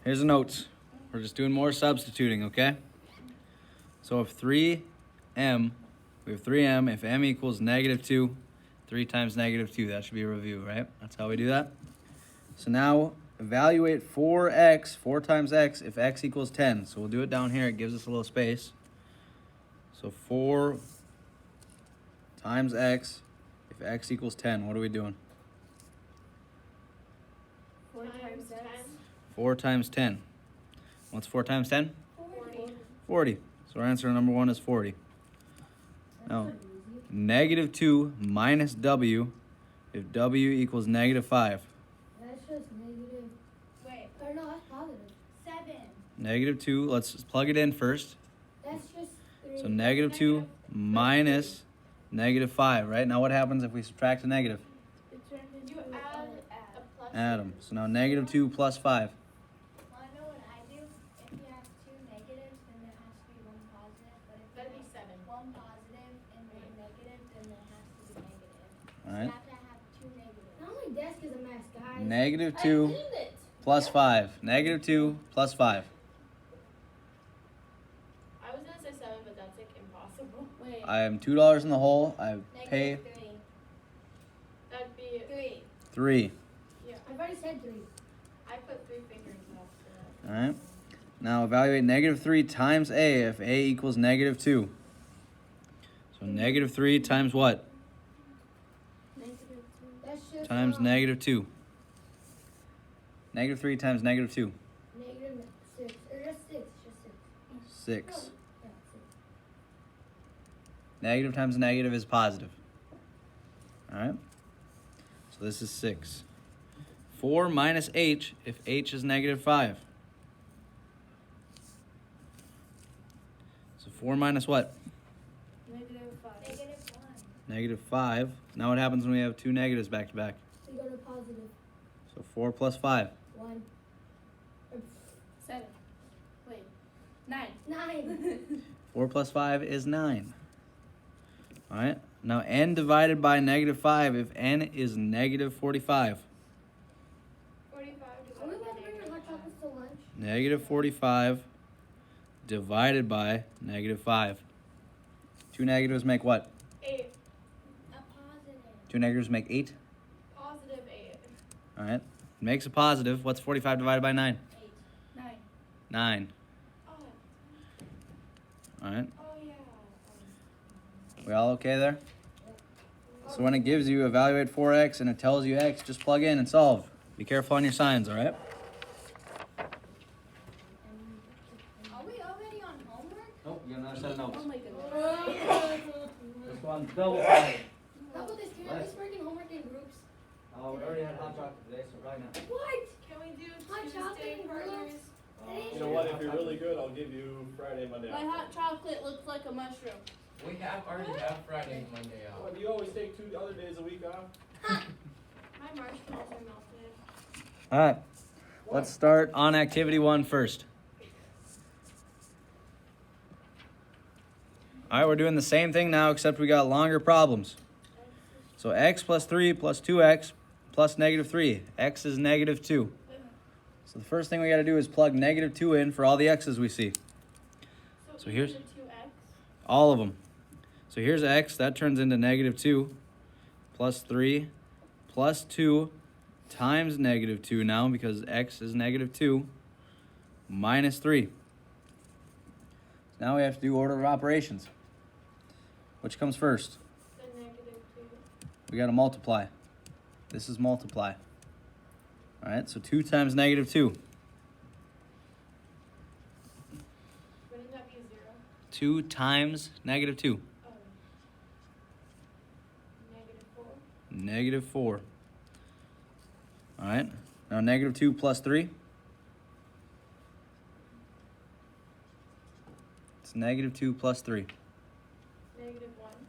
Here's the notes. We're just doing more substituting, okay? So if 3m, we have 3m, if m equals -2, 3 times -2, that should be a review, right? That's how we do that. So now evaluate 4x, 4 times x, if x equals 10. So we'll do it down here. It gives us a little space. So 4 times x, if x equals 10. What are we doing? 4 times 10. 4 times 10. What's 4 times 10? 40. 40. So our answer number 1 is 40. Now, -2 minus w, if w equals -5. That's just negative. Wait. Or no, that's positive. 7. -2, let's plug it in first. That's just 3. So -2 minus -5, right? Now what happens if we subtract a negative? It turns into add a plus. Add them. So now -2 plus 5. Well, I know what I do. If you have 2 negatives, then there has to be 1 positive. But if That'd you be 7. have 1 positive and 1 negative, then there has to be negative. All right. You have to have 2 negatives. Not my desk is a mess, guys. -2 plus 5. -2 plus 5. I was gonna say 7, but that's like impossible. Wait. I am $2 in the hole. I pay Negative 3. That'd be 3. 3. Yeah. I've already said 3. I put 3 fingers up for that. All right. Now evaluate -3 times a if a equals -2. So -3 times what? That's just Times -2. -3 times -2. negative 6. Or just 6. Just 6. 6. Yeah, 6. Negative times negative is positive. All right. So this is 6. 4 minus h if h is -5. So 4 minus what? Negative 5. Negative 1. -5. Now what happens when we have 2 negatives back to back? We go to positive. So 4 plus 5. 1. 7. Wait. 9. 9. 4 plus 5 is 9. All right. Now n divided by -5 if n is -45. 45 Are we divided about to by bring our hot chocolates to lunch? -45 divided by -5. 2 negatives make what? 8. A positive. 2 negatives make 8. Positive 8. All right. Makes a positive. What's 45 divided by 9? 8. 9. 9. Oh. All right. Oh yeah. We all okay there? So when it gives you evaluate 4x and it tells you x, just plug in and solve. Be careful on your signs, all right? Are we already on homework? Nope, you got another set of notes. Oh my goodness. This one's double-sided. How about this? Can we at least work in homework in groups? Oh, we already had hot chocolate today, so right now. What? Can we do Hot Tuesday chocolate partners? groups? You know what? If you're really good, I'll give you Friday, Monday My off. hot chocolate looks like a mushroom. We already have Friday and Monday off. What, do you always take 2 other days a week off? My marshmallows are melted. All right. Let's start on activity 1 first. All right, we're doing the same thing now, except we got longer problems. So x plus 3 plus 2x plus -3. X is -2. So the first thing we got to do is plug -2 in for all the x's we see. So here's- the 2x. All of them. So here's x. That turns into -2 plus 3 plus 2 times -2 now because x is -2 minus 3. So now we have to do order of operations. Which comes first? The -2. We got to multiply. This is multiply. All right, so 2 times -2. Wouldn't that be 0? 2 times -2. Oh. -4. -4. All right, now -2 plus 3. It's -2 plus 3. -1.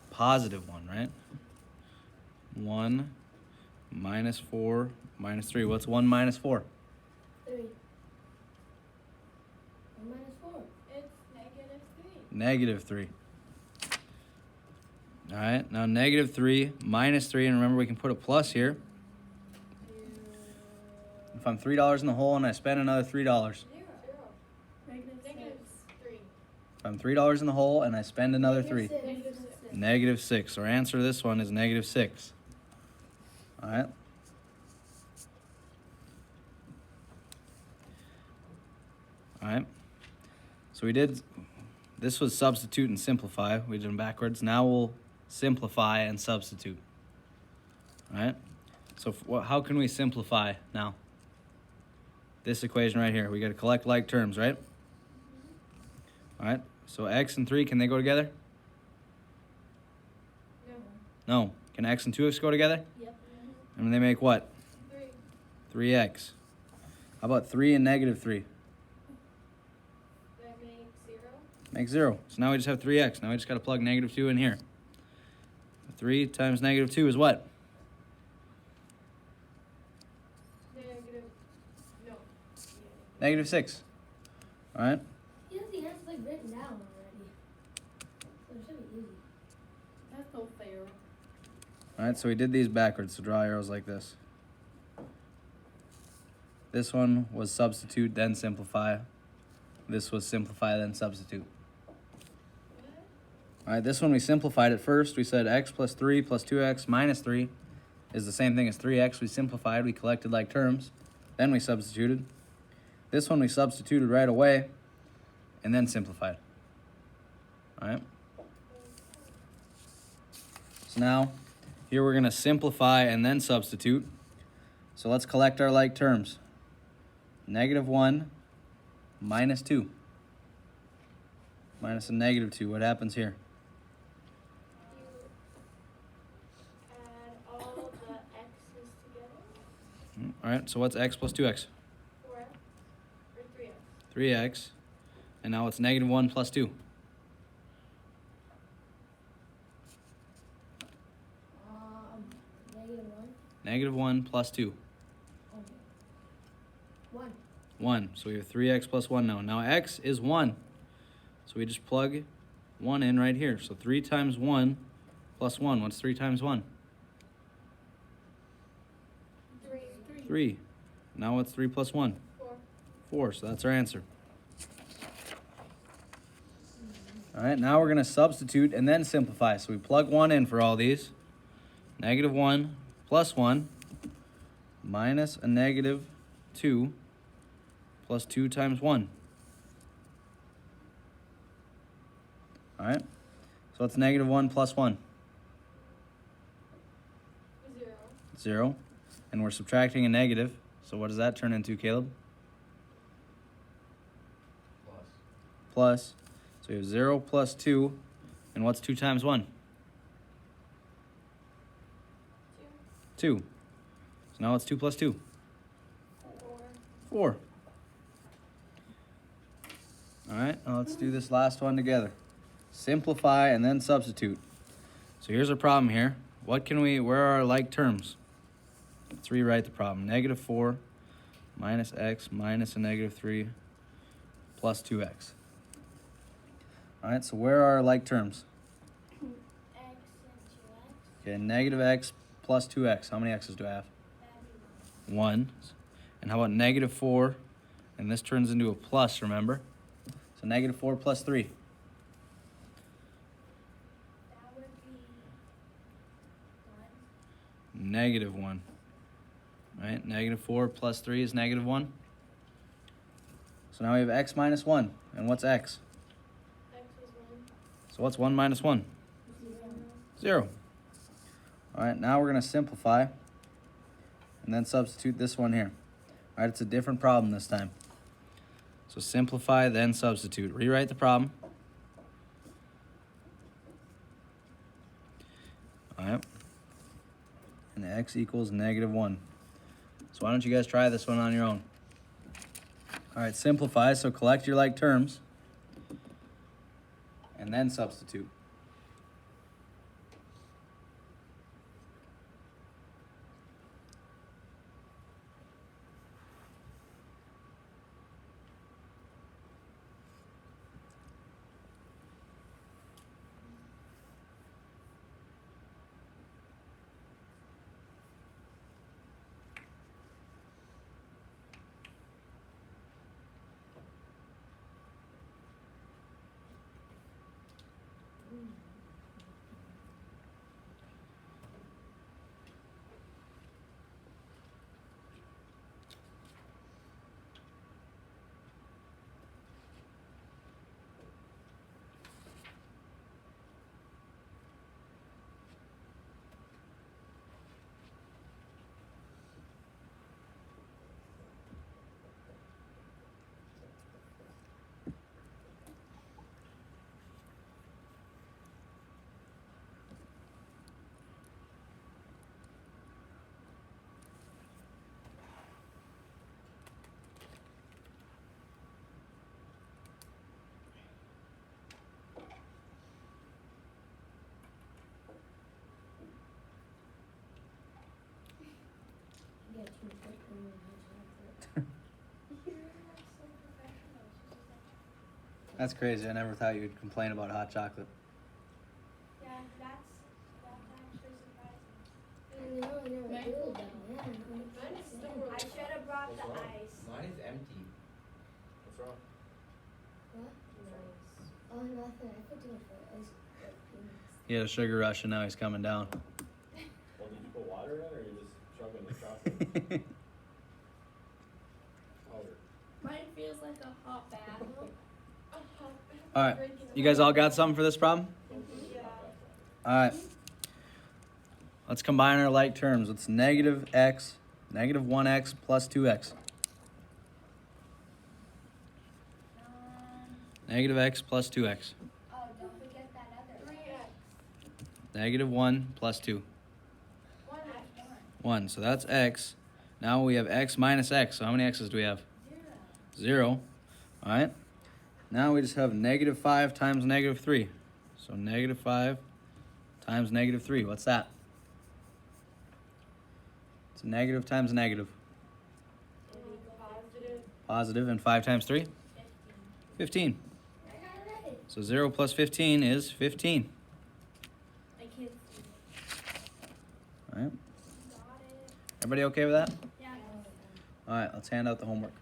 Positive 1, right? 1 minus 4 minus 3. What's 1 minus 4? 3. 1 minus 4. It's -3. -3. All right, now -3 minus 3, and remember we can put a plus here. If I'm $3 in the hole and I spend another $3. Zero. Negative Negative 3. If I'm $3 in the hole and I spend another 3. Negative 6. Negative 6. Our answer to this one is negative 6. All right. All right. So we did, this was substitute and simplify. We did them backwards. Now we'll simplify and substitute. All right. So how can we simplify now? This equation right here. We got to collect like terms, right? All right. So x and 3, can they go together? No. No. Can x and 2x go together? Yep. And they make what? 3. 3x. How about 3 and negative 3? That makes 0. Make 0. So now we just have 3x. Now we just got to plug negative 2 in here. 3 times negative 2 is what? Negative. No. Negative 6. All right. He has the answer like written down already. So it should be easy. That's so fair. All right, so we did these backwards, so draw arrows like this. This one was substitute, then simplify. This was simplify, then substitute. All right, this one we simplified it first. We said x plus 3 plus 2x minus 3 is the same thing as 3x. We simplified, we collected like terms, then we substituted. This one we substituted right away and then simplified. All right. So now, here we're going to simplify and then substitute. So let's collect our like terms. Negative 1 minus 2. Minus a negative 2. What happens here? You add all the x's together. All right, so what's x plus 2x? 4x or 3x. 3x. And now it's negative 1 plus 2. Negative 1. Negative 1 plus 2. 1. 1. So we have 3x plus 1 now. Now x is 1. So we just plug 1 in right here. So 3 times 1 plus 1. What's 3 times 1? 3. 3. Now what's 3 plus 1? 4. 4. So that's our answer. All right, now we're going to substitute and then simplify. So we plug 1 in for all these. Negative 1 plus 1 minus a negative 2 plus 2 times 1. All right, so it's negative 1 plus 1. 0. 0. And we're subtracting a negative. So what does that turn into, Caleb? Plus. Plus. So we have 0 plus 2. And what's 2 times 1? 2. 2. So now it's 2 plus 2. 4. 4. All right, now let's do this last one together. Simplify and then substitute. So here's our problem here. Where are our like terms? Let's rewrite the problem. Negative 4 minus x minus a negative 3 plus 2x. All right, so where are our like terms? X and 2x. Okay, negative x plus 2x. How many x's do I have? That'd be 1. And how about negative 4? And this turns into a plus, remember? So negative 4 plus 3. that would be 1. Negative 1. Right? Negative 4 plus 3 is negative 1. So now we have x minus 1. And what's x? X is 1. So what's 1 minus 1? 0. All right, now we're going to simplify and then substitute this one here. All right, it's a different problem this time. So simplify, then substitute. Rewrite the problem. All right. And x equals negative 1. So why don't you guys try this one on your own? All right, simplify, so collect your like terms and then substitute. That's crazy. I never thought you'd complain about hot chocolate. Yeah, that's actually surprising. And they only never Mine do cool it down. though. Yeah. Mine is still I should have brought What's the wrong? ice. Mine is empty. What's wrong? Oh, nothing. I put too much ice. He had a sugar rush and now he's coming down. Well, did you put water in it, or you just chugging the chocolate powder? Mine feels like a hot bath. All right, you guys all got something for this problem? Yeah. All right. Let's combine our like terms. It's negative x, negative 1x plus 2x. Negative x plus 2x. Oh, don't forget that other 3x. Negative 1 plus 2. 1x. 1. So that's x. Now we have x minus x. So how many x's do we have? 0. All right. Now we just have negative 5 times negative 3. So negative 5 times negative 3. What's that? It's negative times negative. Positive. Positive, and 5 times 3? 15. I got it right. So 0 plus 15 is 15. I can't see. All right. Got it. Everybody okay with that? Yeah. All right, let's hand out the homework.